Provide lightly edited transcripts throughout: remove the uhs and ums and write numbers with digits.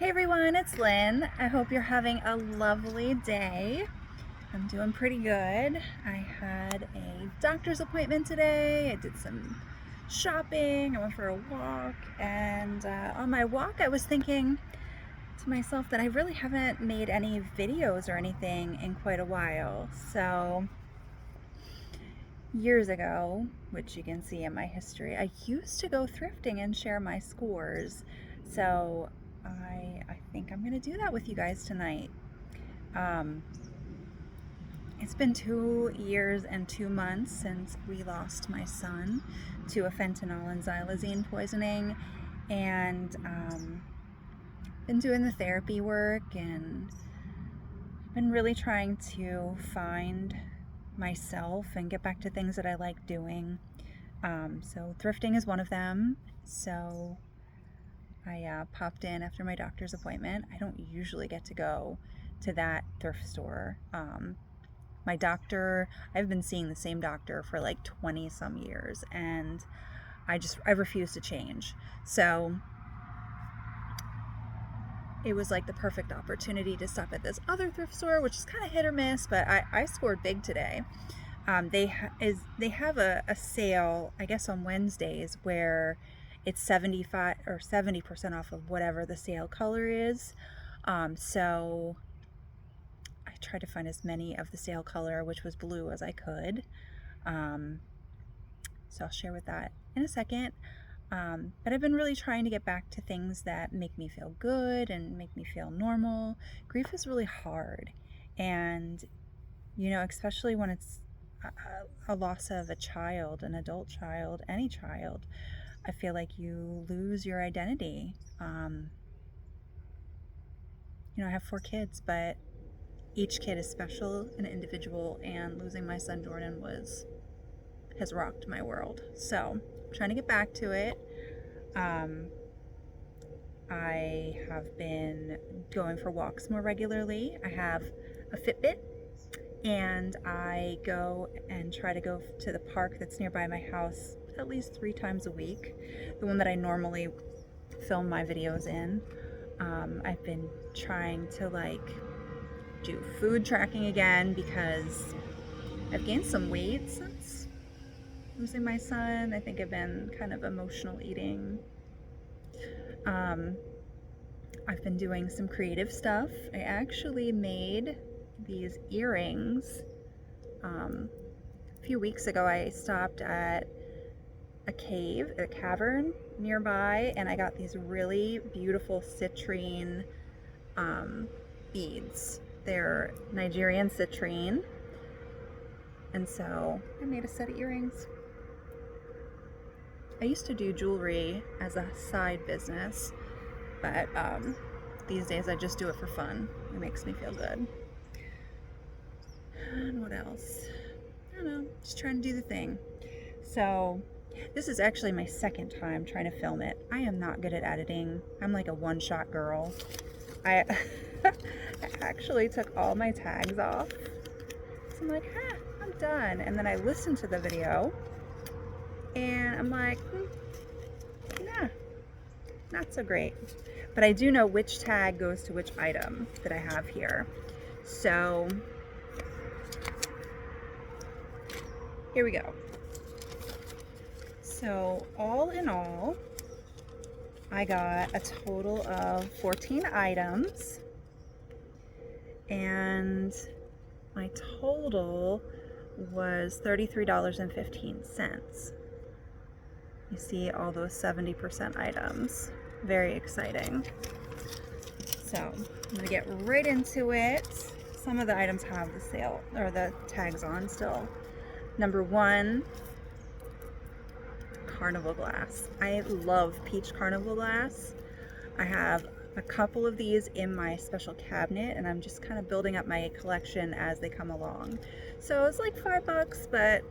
Hey everyone, it's Lynn. I hope you're having a lovely day. I'm doing pretty good. I had a doctor's appointment today. I did some shopping. I went for a walk, and on my walk, I was thinking to myself that I really haven't made any videos or anything in quite a while. So, years ago, which you can see in my history, I used to go thrifting and share my scores. So, I think I'm going to do that with you guys tonight. Um, it's been 2 years and 2 months since we lost my son to a fentanyl and xylazine poisoning, and been doing the therapy work and been really trying to find myself and get back to things that I like doing. So thrifting is one of them. So I popped in after my doctor's appointment. I don't usually get to go to that thrift store. My doctor, I've been seeing the same doctor for like 20 some years, and I refuse to change. So it was like the perfect opportunity to stop at this other thrift store, which is kind of hit or miss, but I scored big today. They have a sale, I guess, on Wednesdays where it's 75 or 70% off of whatever the sale color is. So I tried to find as many of the sale color, which was blue, as I could. So I'll share with that in a second. But I've been really trying to get back to things that make me feel good and make me feel normal. Grief is really hard. And, especially when it's a loss of a child, an adult child, any child, I feel like you lose your identity. I have 4 kids, but each kid is special and individual, and losing my son Jordan has rocked my world. So I'm trying to get back to it. I have been going for walks more regularly. I have a Fitbit, and I go and try to go to the park that's nearby my house at least 3 times a week, the one that I normally film my videos in. I've been trying to do food tracking again because I've gained some weight since losing my son. I think I've been kind of emotional eating. I've been doing some creative stuff. I actually made these earrings. A few weeks ago, I stopped at a cavern nearby, and I got these really beautiful citrine beads. They're Nigerian citrine, and so I made a set of earrings. I used to do jewelry as a side business, but these days I just do it for fun. It makes me feel good. And what else? I don't know, just trying to do the thing. So this is actually my second time trying to film it. I am not good at editing. I'm like a one-shot girl. I actually took all my tags off. So I'm like, I'm done. And then I listened to the video, and I'm like, nah, not so great. But I do know which tag goes to which item that I have here. So here we go. So all in all, I got a total of 14 items, and my total was $33.15. You see all those 70% items. Very exciting. So I'm gonna get right into it. Some of the items have the sale or the tags on still. Number 1, carnival glass. I love peach carnival glass. I have a couple of these in my special cabinet, and I'm just kind of building up my collection as they come along. So it's like $5,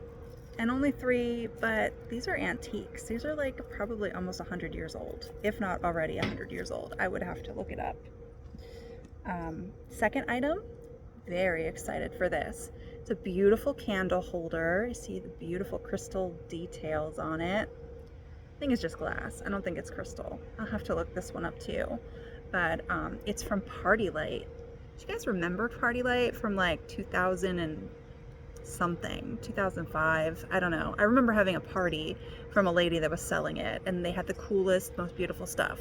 and only 3, but these are antiques. These are like probably almost 100 years old, if not already 100 years old. I would have to look it up. Second item, very excited for this. It's a beautiful candle holder. You see the beautiful crystal details on it. I think it's just glass. I don't think it's crystal. I'll have to look this one up too. but it's from Party Light. Do you guys remember Party Light from like 2000 and something, 2005? I don't know. I remember having a party from a lady that was selling it, and they had the coolest, most beautiful stuff.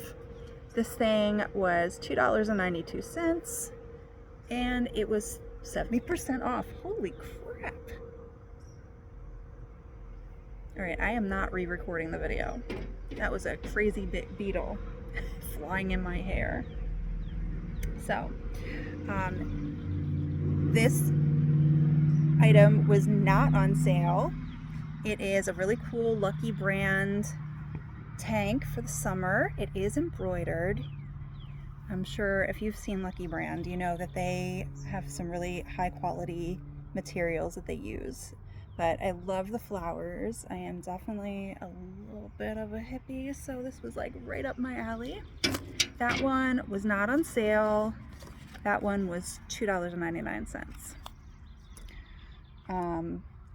This thing was $2.92, and it was 70% off. Holy crap. All right, I am not re-recording the video. That was a crazy big beetle flying in my hair. So, this item was not on sale. It is a really cool Lucky Brand tank for the summer. It is embroidered. I'm sure if you've seen Lucky Brand, you know that they have some really high quality materials that they use. But I love the flowers. I am definitely a little bit of a hippie, so this was like right up my alley. That one was not on sale. That one was $2.99.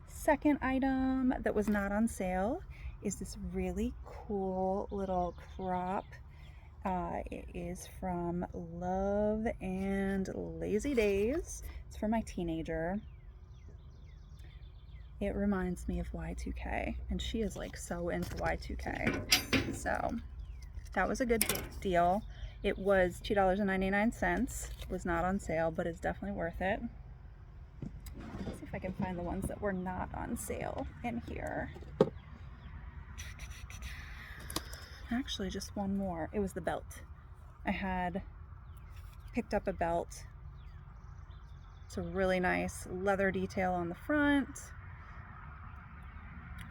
Second item that was not on sale is this really cool little crop. It is from Love and Lazy Days. It's for my teenager. It reminds me of Y2K, and she is like so into Y2K. So that was a good deal. It was $2.99. Was not on sale, but it's definitely worth it. Let's see if I can find the ones that were not on sale in here. Actually, just one more. It was the belt. I had picked up a belt. It's a really nice leather detail on the front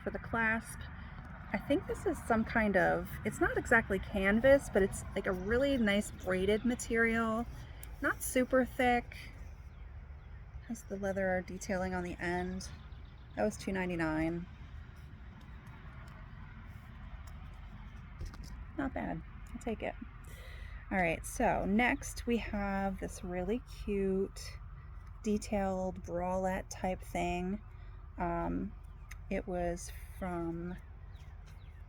for the clasp. I think this is some kind of, it's not exactly canvas, but it's like a really nice braided material. Not super thick. Has the leather detailing on the end. That was $2.99. Not bad. I'll take it. All right, so next we have this really cute detailed bralette type thing. It was from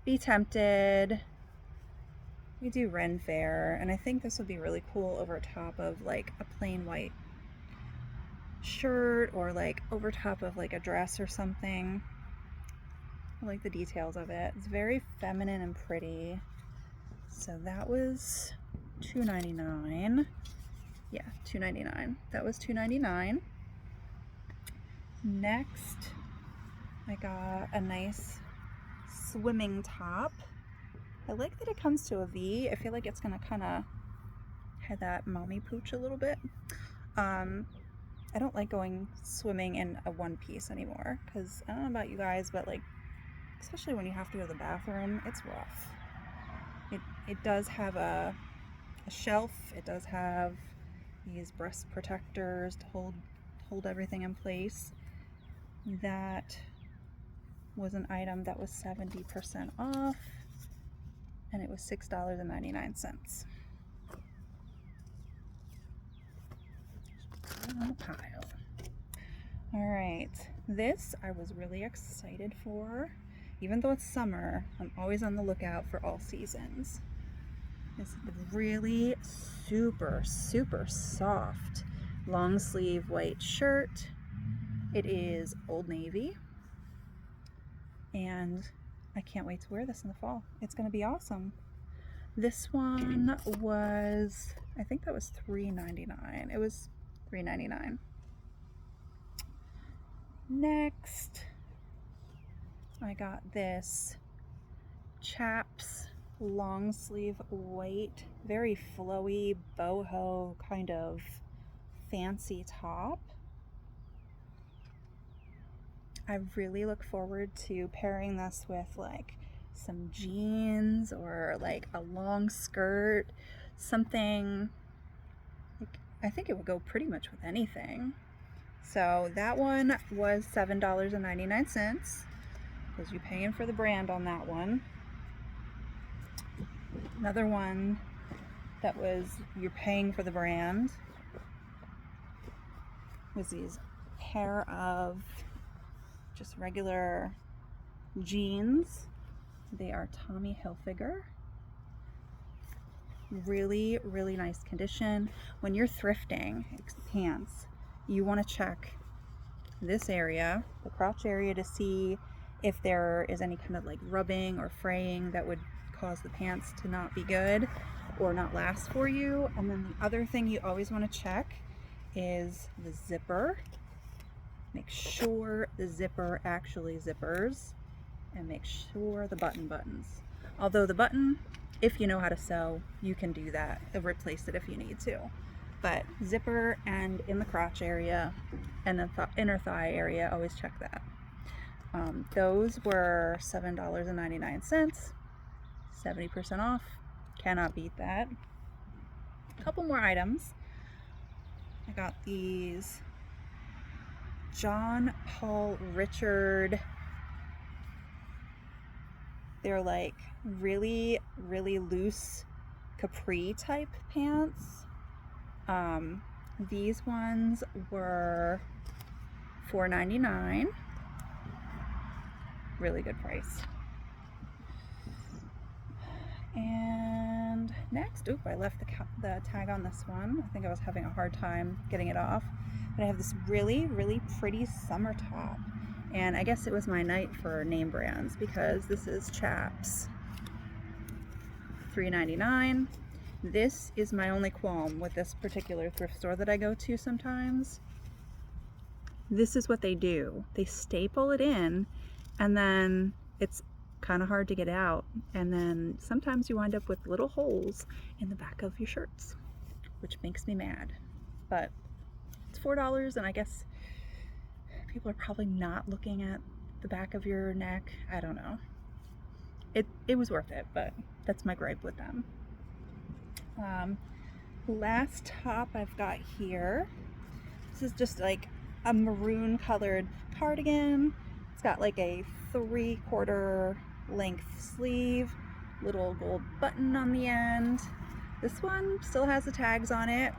Be Tempted. We do Ren Fair, and I think this would be really cool over top of like a plain white shirt, or like over top of like a dress or something. I like the details of it. It's very feminine and pretty. So that was $2.99. Yeah, $2.99. That was $2.99. Next, I got a nice swimming top. I like that it comes to a V. I feel like it's gonna kind of have that mommy pooch a little bit. I don't like going swimming in a one piece anymore, because I don't know about you guys, but like, especially when you have to go to the bathroom, it's rough. It does have a shelf. It does have these breast protectors to hold everything in place. That was an item that was 70% off, and it was $6.99. Put it on the pile. All right, this I was really excited for. Even though it's summer, I'm always on the lookout for all seasons. This really super soft long sleeve white shirt. It is Old Navy, and I can't wait to wear this in the fall. It's gonna be awesome. This one was, I think that was $3.99. It was $3.99. Next, I got this Chaps long sleeve white, very flowy boho kind of fancy top. I really look forward to pairing this with like some jeans or like a long skirt, something like, I think it would go pretty much with anything. So that one was $7.99, because you're paying for the brand on that one. Another one that was you're paying for the brand was these pair of just regular jeans. They are Tommy Hilfiger. really, really nice condition. When you're thrifting pants, you want to check this area, the crotch area, to see if there is any kind of like rubbing or fraying that would cause the pants to not be good or not last for you. And then the other thing you always want to check is the zipper. Make sure the zipper actually zippers, and make sure the button buttons. Although the button, if you know how to sew, you can do that and replace it if you need to. But zipper and in the crotch area and the inner thigh area, always check that. Those were $7.99, 70% off. Cannot beat that. A couple more items. I got these John Paul Richard. They're like really, really loose capri type pants. These ones were $4.99. Really good price. And next, I left the tag on this one. I think I was having a hard time getting it off. But I have this really, really pretty summer top. And I guess it was my night for name brands, because this is Chaps. $3.99. This is my only qualm with this particular thrift store that I go to sometimes. This is what they do. They staple it in, and then it's kind of hard to get out. And then sometimes you wind up with little holes in the back of your shirts, which makes me mad. But it's $4, and I guess people are probably not looking at the back of your neck. I don't know. It was worth it, but that's my gripe with them. Last top I've got here. This is just like a maroon colored cardigan. It's got like a 3/4 length sleeve, little gold button on the end. This one still has the tags on it.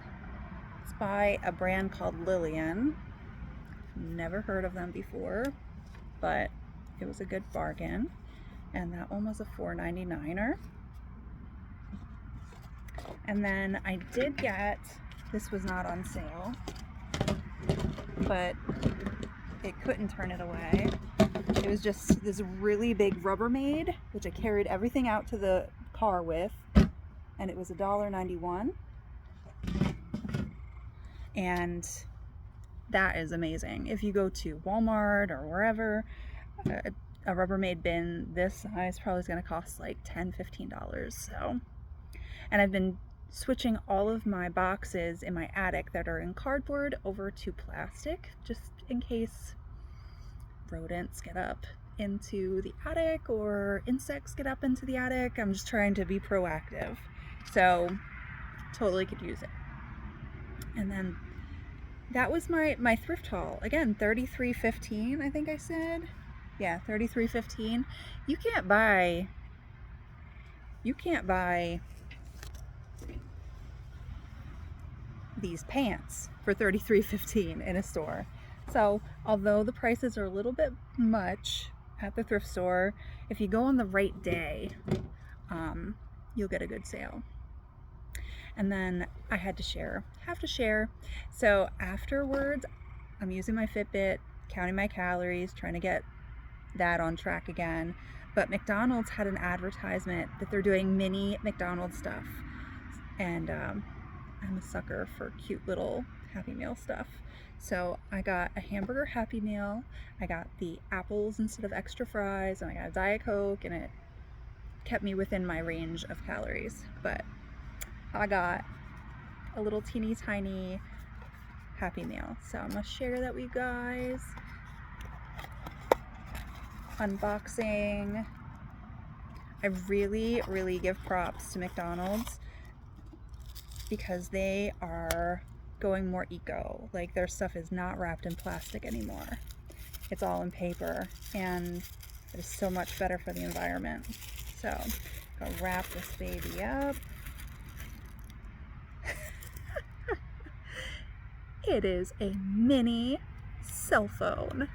It's by a brand called Lillian. Never heard of them before, but it was a good bargain. And that one was a $4.99er. And then I did get, this was not on sale, but it couldn't turn it away. It was just this really big Rubbermaid, which I carried everything out to the car with, and it was $1.91. And that is amazing. If you go to Walmart or wherever, a Rubbermaid bin this size probably is going to cost like $10, $15. So, and I've been switching all of my boxes in my attic that are in cardboard over to plastic, just in case rodents get up into the attic or insects get up into the attic. I'm just trying to be proactive. So totally could use it. And then that was my thrift haul. Again, $33.15, I think I said. Yeah, $33.15. You can't buy these pants for $33.15 in a store. So although the prices are a little bit much at the thrift store, if you go on the right day, you'll get a good sale. And then I have to share. So afterwards, I'm using my Fitbit, counting my calories, trying to get that on track again. But McDonald's had an advertisement that they're doing mini McDonald's stuff. And I'm a sucker for cute little Happy Meal stuff. So I got a hamburger Happy Meal. I got the apples instead of extra fries, and I got a Diet Coke, and it kept me within my range of calories. But I got a little teeny tiny Happy Meal. So I'm gonna share that with you guys. Unboxing. I really, really give props to McDonald's because they are going more eco. Like, their stuff is not wrapped in plastic anymore. It's all in paper, and it is so much better for the environment. So, I'm gonna wrap this baby up. It is a mini cell phone.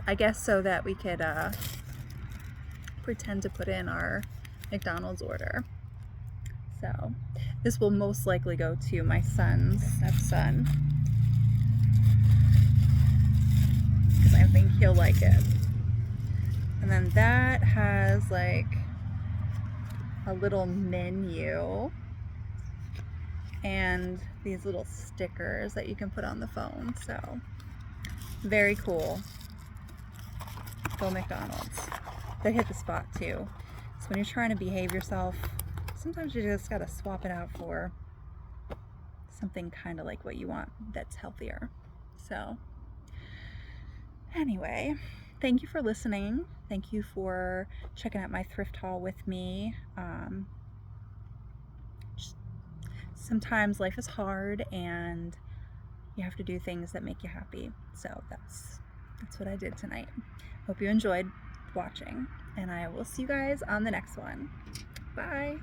I guess so that we could pretend to put in our McDonald's order. So This will most likely go to my son's stepson, because I think he'll like it. And then that has like a little menu and these little stickers that you can put on the phone. So very cool. Go McDonald's. They hit the spot too. So when you're trying to behave yourself, sometimes you just gotta swap it out for something kind of like what you want that's healthier. So anyway, thank you for listening. Thank you for checking out my thrift haul with me. Sometimes life is hard and you have to do things that make you happy. So that's what I did tonight. Hope you enjoyed watching, and I will see you guys on the next one. Bye.